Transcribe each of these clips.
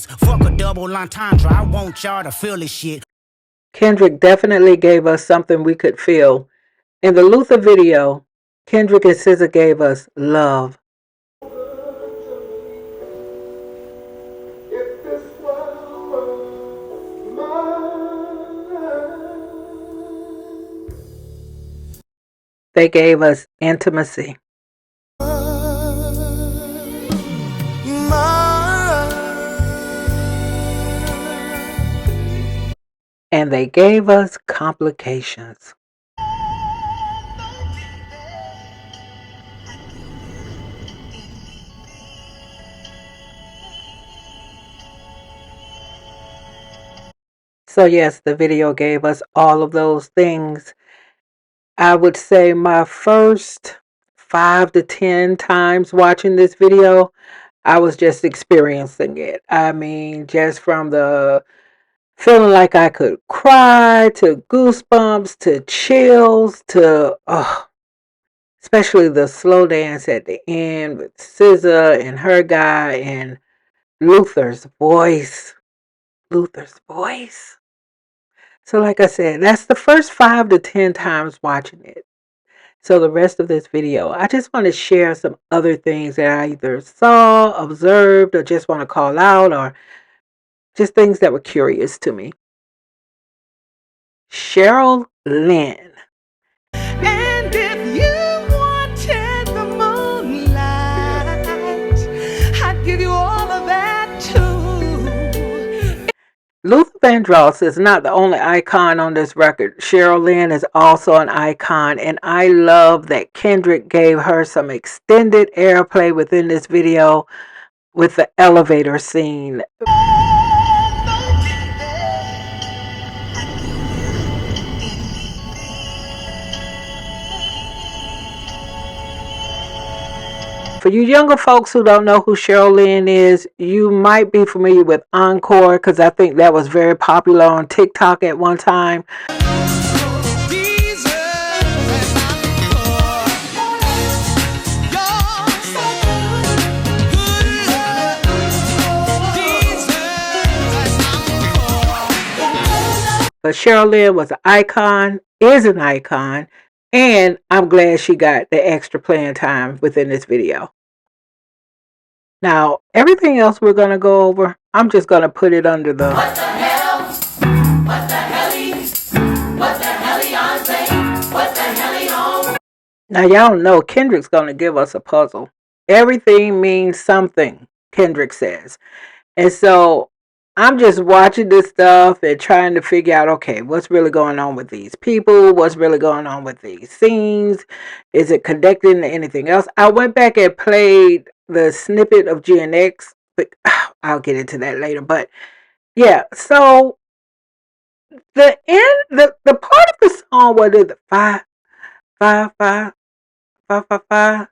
Fuck a double entendre. I want y'all to feel this shit. Kendrick definitely gave us something we could feel. In the Luther video, Kendrick and SZA gave us love. They gave us intimacy. And they gave us complications. So yes, the video gave us all of those things. I would say my first 5 to 10 times watching this video, I was just experiencing it. I mean, just from the feeling like I could cry, to goosebumps, to chills, to especially the slow dance at the end with SZA and her guy and Luther's voice. Luther's voice. So like I said, that's the first 5 to 10 times watching it. So the rest of this video, I just want to share some other things that I either saw, observed, or just want to call out, or just things that were curious to me. Cheryl Lynn. And if you wanted the moonlight, I'd give you all of that too. Luther Vandross is not the only icon on this record. Cheryl Lynn is also an icon, and I love that Kendrick gave her some extended airplay within this video with the elevator scene. For you younger folks who don't know who Cheryl Lynn is, you might be familiar with Encore, because I think that was very popular on TikTok at one time. But Cheryl Lynn was an icon, is an icon, and I'm glad she got the extra playing time within this video. Now, everything else we're going to go over, I'm just going to put it under the... What the hell? What the helly? What the helly on say? What the helly on? Now, y'all know Kendrick's going to give us a puzzle. Everything means something, Kendrick says. And so I'm just watching this stuff and trying to figure out, okay, what's really going on with these people? What's really going on with these scenes? Is it connecting to anything else? I went back and played the snippet of GNX, but I'll get into that later. But yeah, so the part of the song, what is it? 5, 5, 5, 5, 5, 5,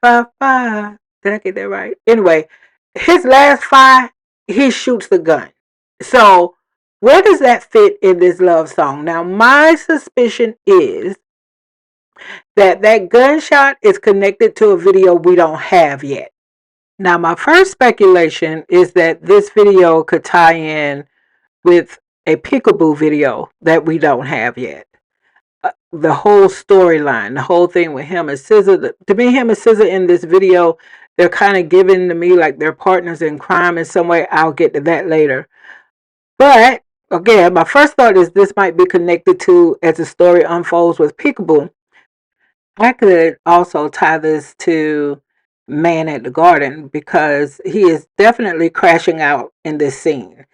5, 5. Did I get that right? Anyway, his last 5, he shoots the gun. So where does that fit in this love song? Now, my suspicion is that that gunshot is connected to a video we don't have yet. Now, my first speculation is that this video could tie in with a Peekaboo video that we don't have yet. The whole storyline, the whole thing with him and SZA, to me, him and SZA in this video, they're kind of giving to me like they're partners in crime in some way. I'll get to that later. But again, my first thought is this might be connected to, as the story unfolds with Peekaboo. I could also tie this to Man at the Garden, because he is definitely crashing out in this scene.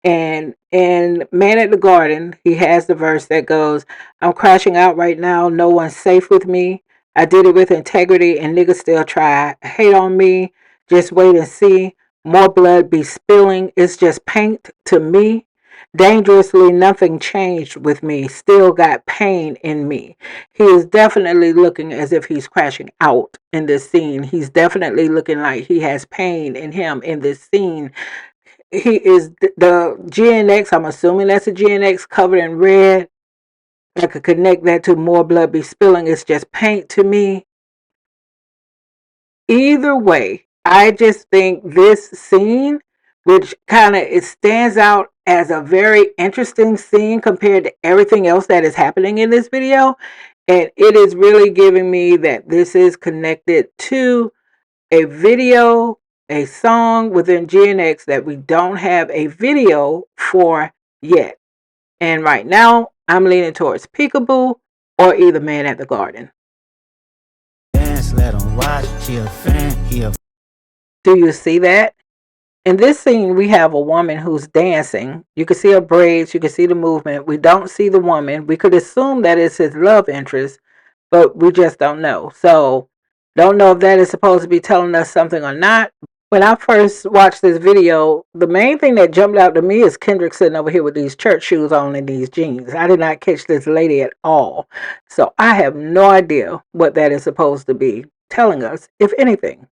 And in Man at the Garden, he has the verse that goes, I'm crashing out right now. No one's safe with me. I did it with integrity and niggas still try. Hate on me. Just wait and see. More blood be spilling. It's just paint to me. Dangerously, nothing changed with me. Still got pain in me. He is definitely looking as if he's crashing out in this scene. He's definitely looking like he has pain in him in this scene. He is the GNX. I'm assuming that's a GNX covered in red. I could connect that to more blood be spilling. It's just paint to me. Either way, I just think this scene which kind of it stands out as a very interesting scene compared to everything else that is happening in this video. And it is really giving me that this is connected to a video, a song within GNX that we don't have a video for yet. And right now, I'm leaning towards Peekaboo or either Man at the Garden. Dance, let 'em watch, he a fan, he a... Do you see that? In this scene, we have a woman who's dancing. You can see her braids, you can see the movement. We don't see the woman. We could assume that it's his love interest, but we just don't know. So, don't know if that is supposed to be telling us something or not. When I first watched this video, the main thing that jumped out to me is Kendrick sitting over here with these church shoes on and these jeans. I did not catch this lady at all. So I have no idea what that is supposed to be telling us, if anything.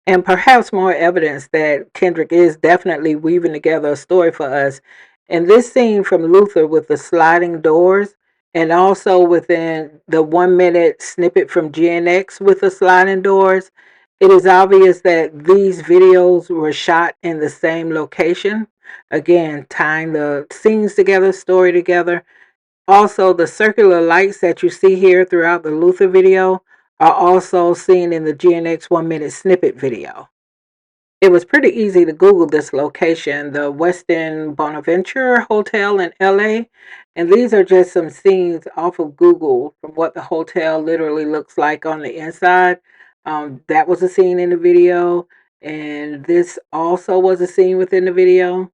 And perhaps more evidence that Kendrick is definitely weaving together a story for us. And this scene from Luther with the sliding doors, and also within the 1 minute snippet from GNX with the sliding doors, it is obvious that these videos were shot in the same location. Again, tying the scenes together, story together. Also, the circular lights that you see here throughout the Luther video are also seen in the GNX 1 minute snippet video. It was pretty easy to Google this location, the Westin Bonaventure Hotel in LA. And these are just some scenes off of Google from what the hotel literally looks like on the inside. That was a scene in the video. And this also was a scene within the video.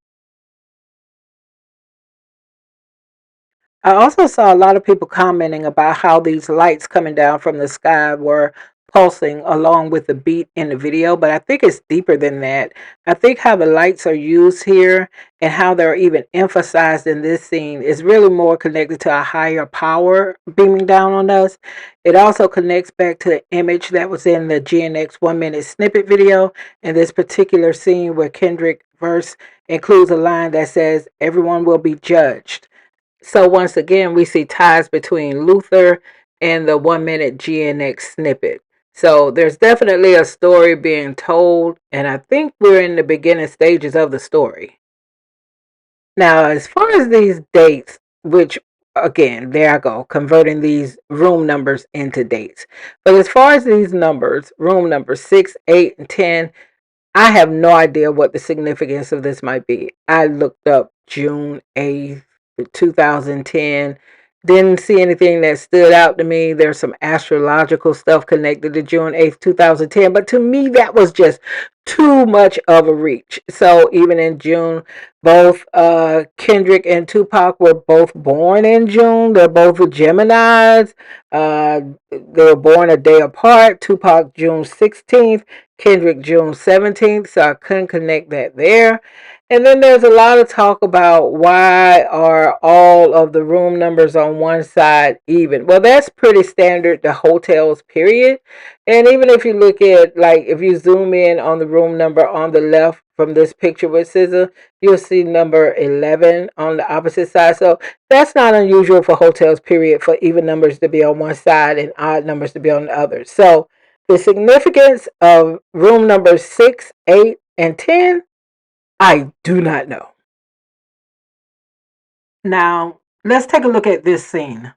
I also saw a lot of people commenting about how these lights coming down from the sky were pulsing along with the beat in the video, but I think it's deeper than that. I think how the lights are used here and how they're even emphasized in this scene is really more connected to a higher power beaming down on us. It also connects back to the image that was in the GNX 1 minute snippet video in this particular scene where Kendrick verse includes a line that says, "Everyone will be judged." So once again, we see ties between Luther and the 1 minute GNX snippet. So there's definitely a story being told, and I think we're in the beginning stages of the story. Now, as far as these dates, which again, there I go, converting these room numbers into dates. But as far as these numbers, room numbers 6, 8, and 10, I have no idea what the significance of this might be. I looked up June 8th, 2010. Didn't see anything that stood out to me. There's some astrological stuff connected to June 8th, 2010. But to me, that was just too much of a reach. So even in June, both Kendrick and Tupac were both born in June. They're both Geminis. They were born a day apart. Tupac June 16th. Kendrick June 17th, so I couldn't connect that there. And then there's a lot of talk about why are all of the room numbers on one side even. Well, that's pretty standard to hotels, period. And even if you look at, like, if you zoom in on the room number on the left from this picture with Scissor, you'll see number 11 on the opposite side. So that's not unusual for hotels, period, for even numbers to be on one side and odd numbers to be on the other. So the significance of room number 6, 8, and 10, I do not know. Now, let's take a look at this scene.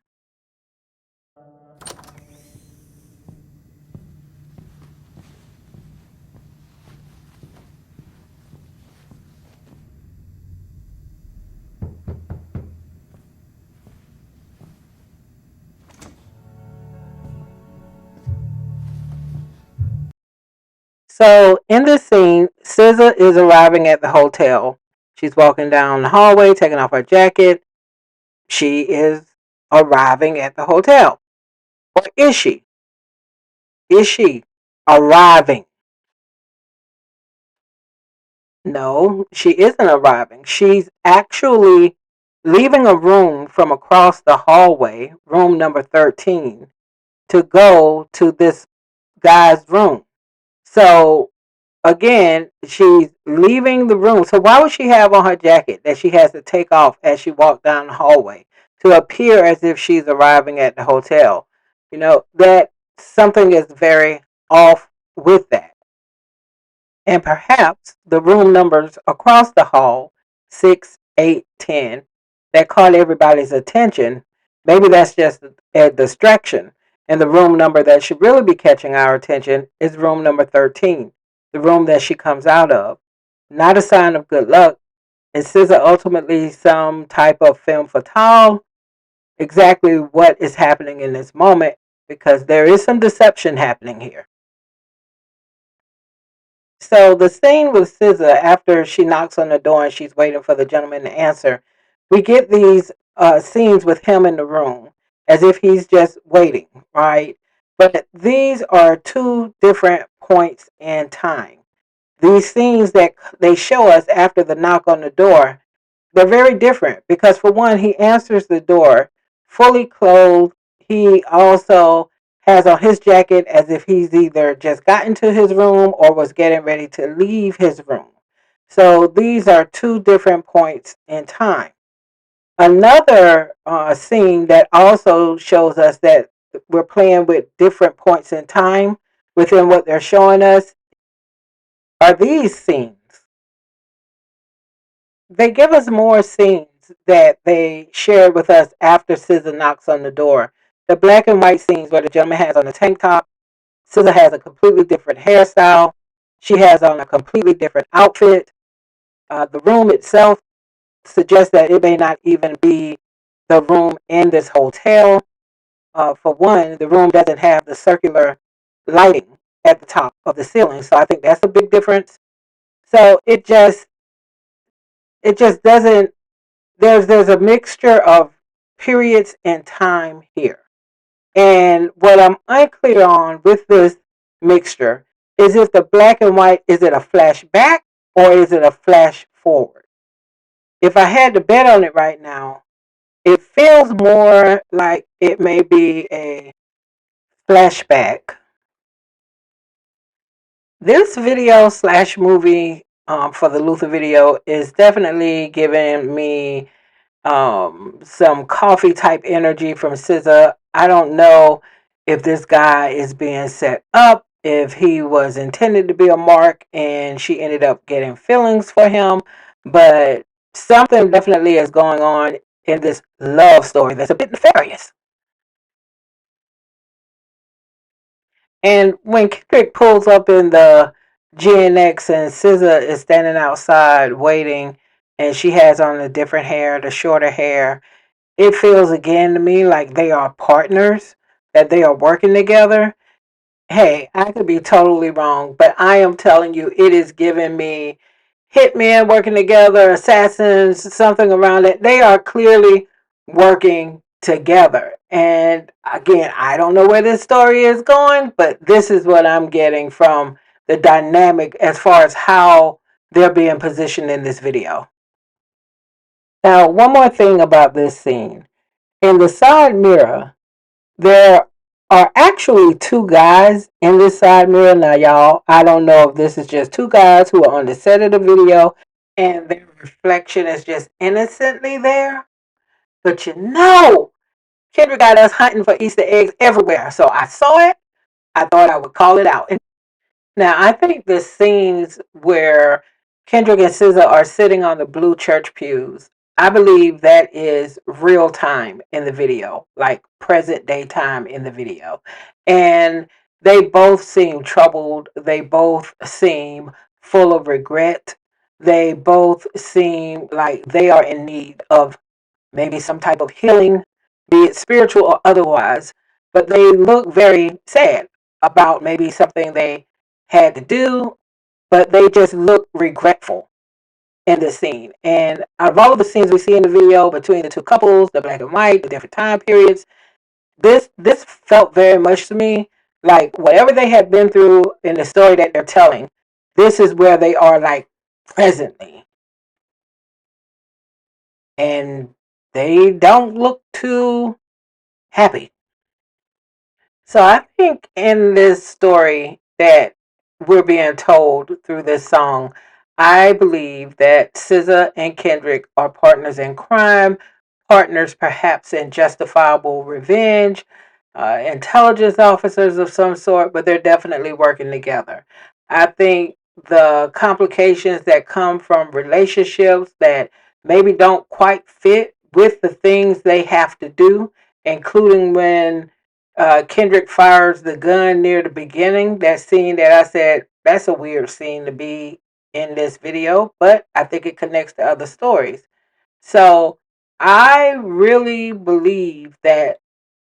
So in this scene, SZA is arriving at the hotel. She's walking down the hallway, taking off her jacket. She is arriving at the hotel. Or is she? Is she arriving? No, she isn't arriving. She's actually leaving a room from across the hallway, room number 13, to go to this guy's room. So again, she's leaving the room. So why would she have on her jacket that she has to take off as she walks down the hallway to appear as if she's arriving at the hotel? You know, that something is very off with that. And perhaps the room numbers across the hall, 6, 8, 10, that caught everybody's attention, maybe that's just a distraction. And the room number that should really be catching our attention is room number 13, the room that she comes out of. Not a sign of good luck. Is SZA ultimately some type of femme fatale? Exactly what is happening in this moment, because there is some deception happening here. So the scene with SZA after she knocks on the door and she's waiting for the gentleman to answer, we get these scenes with him in the room as if he's just waiting, right? But these are two different points in time. These scenes that they show us after the knock on the door, they're very different because, for one, he answers the door fully clothed. He also has on his jacket as if he's either just gotten to his room or was getting ready to leave his room. So these are two different points in time. Another scene that also shows us that we're playing with different points in time within what they're showing us are these scenes. They give us more scenes that they shared with us after SZA knocks on the door. The black and white scenes where the gentleman has on a tank top, SZA has a completely different hairstyle. She has on a completely different outfit. The room itself suggests that it may not even be the room in this hotel. For one, the room doesn't have the circular lighting at the top of the ceiling, so I think that's a big difference. So it just doesn't. There's a mixture of periods and time here. And what I'm unclear on with this mixture is if the black and white, is it a flashback or is it a flash forward? If I had to bet on it right now, it feels more like it may be a flashback. This video slash movie for the Luther video is definitely giving me some coffee type energy from SZA. I don't know if this guy is being set up, if he was intended to be a mark and she ended up getting feelings for him, but something definitely is going on in this love story that's a bit nefarious. And when Kendrick pulls up in the GNX and SZA is standing outside waiting and she has on the different hair, the shorter hair, it feels again to me like they are partners, that they are working together. Hey, I could be totally wrong, but I am telling you, it is giving me hitmen working together, assassins, something around it. They are clearly working together. And again, I don't know where this story is going, but this is what I'm getting from the dynamic as far as how they're being positioned in this video. Now, one more thing about this scene. In the side mirror, there are actually two guys in this side mirror. Now, y'all, I don't know if this is just two guys who are on the set of the video and their reflection is just innocently there. But Kendrick got us hunting for Easter eggs everywhere. So I saw it. I thought I would call it out. Now, I think the scenes where Kendrick and SZA are sitting on the blue church pews, I believe that is real time in the video, like present day time in the video. And they both seem troubled. They both seem full of regret. They both seem like they are in need of maybe some type of healing, be it spiritual or otherwise. But they look very sad about maybe something they had to do, but they just look regretful in this scene. And out of all of the scenes we see in the video between the two couples, the black and white, the different time periods, this felt very much to me like whatever they had been through in the story that they're telling, this is where they are like presently. And they don't look too happy. So I think in this story that we're being told through this song, I believe that SZA and Kendrick are partners in crime, partners perhaps in justifiable revenge, intelligence officers of some sort, but they're definitely working together. I think the complications that come from relationships that maybe don't quite fit with the things they have to do, including when Kendrick fires the gun near the beginning. That scene that I said, that's a weird scene to be in this video, but I think it connects to other stories. So I really believe that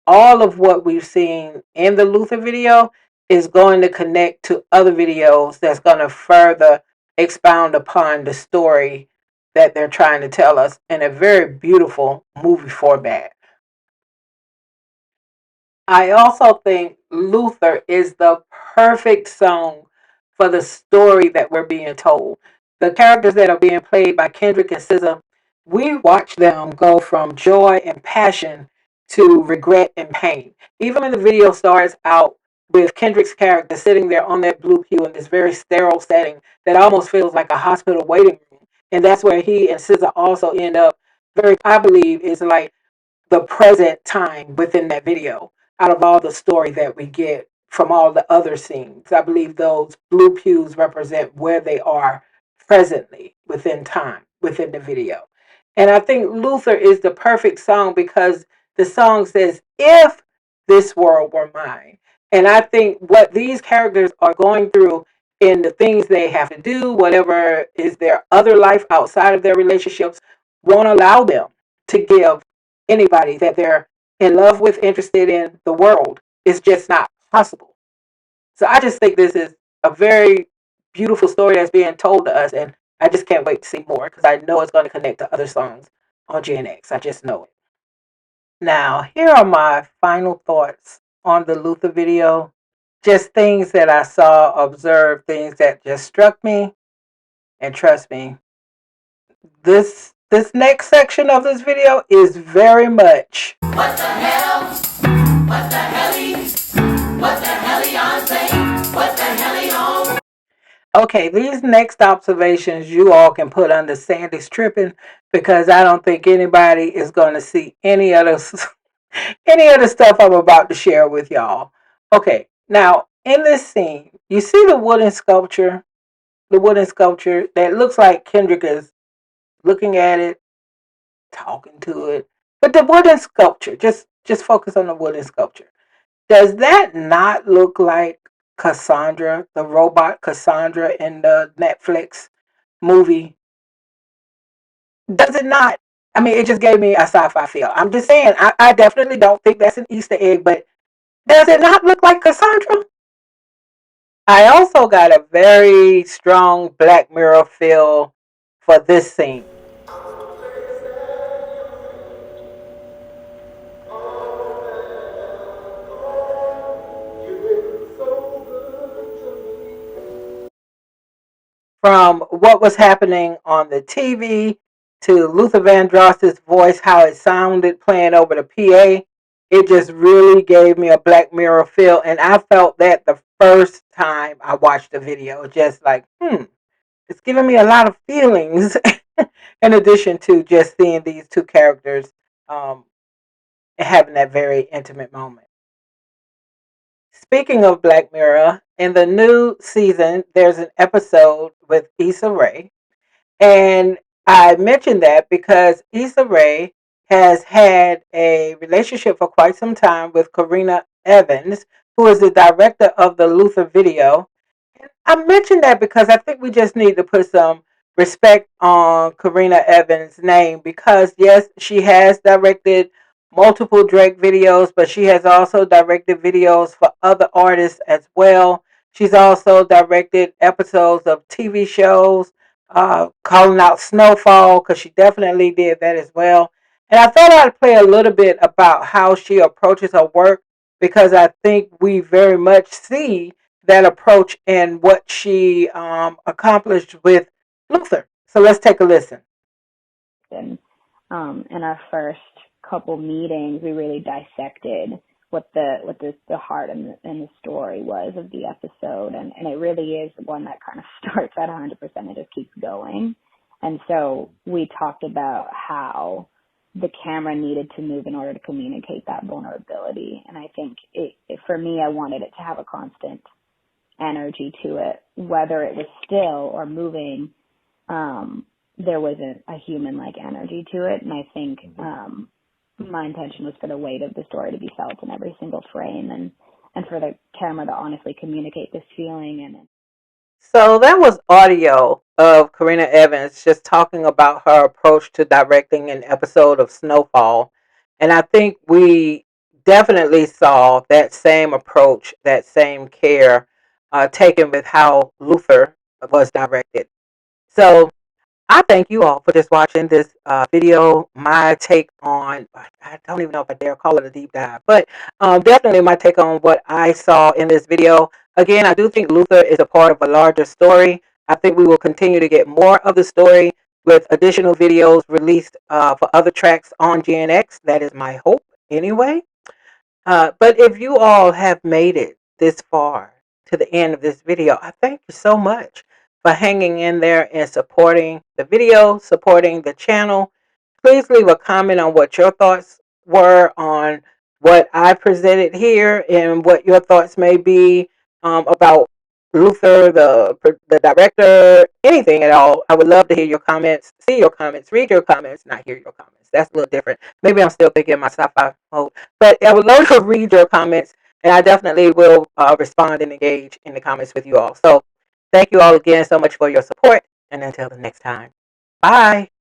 all of what we've seen in the Luther video is going to connect to other videos that's going to further expound upon the story that they're trying to tell us in a very beautiful movie format. I also think Luther is the perfect song for the story that we're being told. The characters that are being played by Kendrick and SZA, we watch them go from joy and passion to regret and pain. Even when the video starts out with Kendrick's character sitting there on that blue pew in this very sterile setting that almost feels like a hospital waiting room, and that's where he and SZA also end up. Very, I believe, is like the present time within that video out of all the story that we get from all the other scenes. I believe those blue pews represent where they are presently within time, within the video. And I think Luther is the perfect song because the song says, if this world were mine. And I think what these characters are going through in the things they have to do, whatever is their other life outside of their relationships, won't allow them to give anybody that they're in love with, interested in the world. It's just not possible. So I just think this is a very beautiful story that's being told to us, and I just can't wait to see more because I know it's going to connect to other songs on Gen X. I just know it. Now, here are my final thoughts on the Luther video. Just things that I saw, observed, things that just struck me, and trust me, this next section of this video is very much What the hell? What the helly? What the helly on say? What the helly on? okay. These next observations you all can put under Sandy's tripping because I don't think anybody is going to see any of the any of the stuff I'm about to share with y'all. Okay, now in this scene, you see the wooden sculpture that looks like Kendrick is looking at it, talking to it. But the wooden sculpture, just focus on the wooden sculpture. Does that not look like Cassandra, the robot Cassandra in the Netflix movie? Does it not? I mean, it just gave me a sci-fi feel. I'm just saying, I definitely don't think that's an Easter egg, but does it not look like Cassandra? I also got a very strong Black Mirror feel for this scene. From what was happening on the TV to Luther Vandross's voice, how it sounded playing over the PA, it just really gave me a Black Mirror feel. And I felt that the first time I watched the video, just like, it's giving me a lot of feelings in addition to just seeing these two characters um, having that very intimate moment. Speaking of Black Mirror, in the new season, there's an episode with Issa Rae. And I mentioned that because Issa Rae has had a relationship for quite some time with Karina Evans, who is the director of the Luther video. I mentioned that because I think we just need to put some respect on Karina Evans' name because, yes, she has directed multiple Drake videos, but she has also directed videos for other artists as well. She's also directed episodes of TV shows, calling out Snowfall, because she definitely did that as well. And I thought I'd play a little bit about how she approaches her work because I think we very much see that approach and what she accomplished with Luther. So let's take a listen. And in our first couple meetings, we really dissected what the heart and the story was of the episode, and it really is one that kind of starts at 100% and just keeps going. And so we talked about how the camera needed to move in order to communicate that vulnerability. And I think for me, I wanted it to have a constant energy to it, whether it was still or moving. There wasn't a human-like energy to it, and I think my intention was for the weight of the story to be felt in every single frame, and for the camera to honestly communicate this feeling. And So that was audio of Karina Evans just talking about her approach to directing an episode of Snowfall. And I think we definitely saw that same approach, that same care taken with how Luther was directed. So I thank you all for just watching this video. My take on, I don't even know if I dare call it a deep dive, but definitely my take on what I saw in this video. Again, I do think Luther is a part of a larger story. I think we will continue to get more of the story with additional videos released for other tracks on GNX. That is my hope anyway. But if you all have made it this far to the end of this video, I thank you so much for hanging in there and supporting the video, supporting the channel. Please leave a comment on what your thoughts were on what I presented here and what your thoughts may be about Luther, the director, anything at all. I would love to hear your comments, see your comments, read your comments, not hear your comments. That's a little different. Maybe I'm still thinking in my sci-fi mode. But I would love to read your comments, and I definitely will respond and engage in the comments with you all. So thank you all again so much for your support, and until the next time. Bye.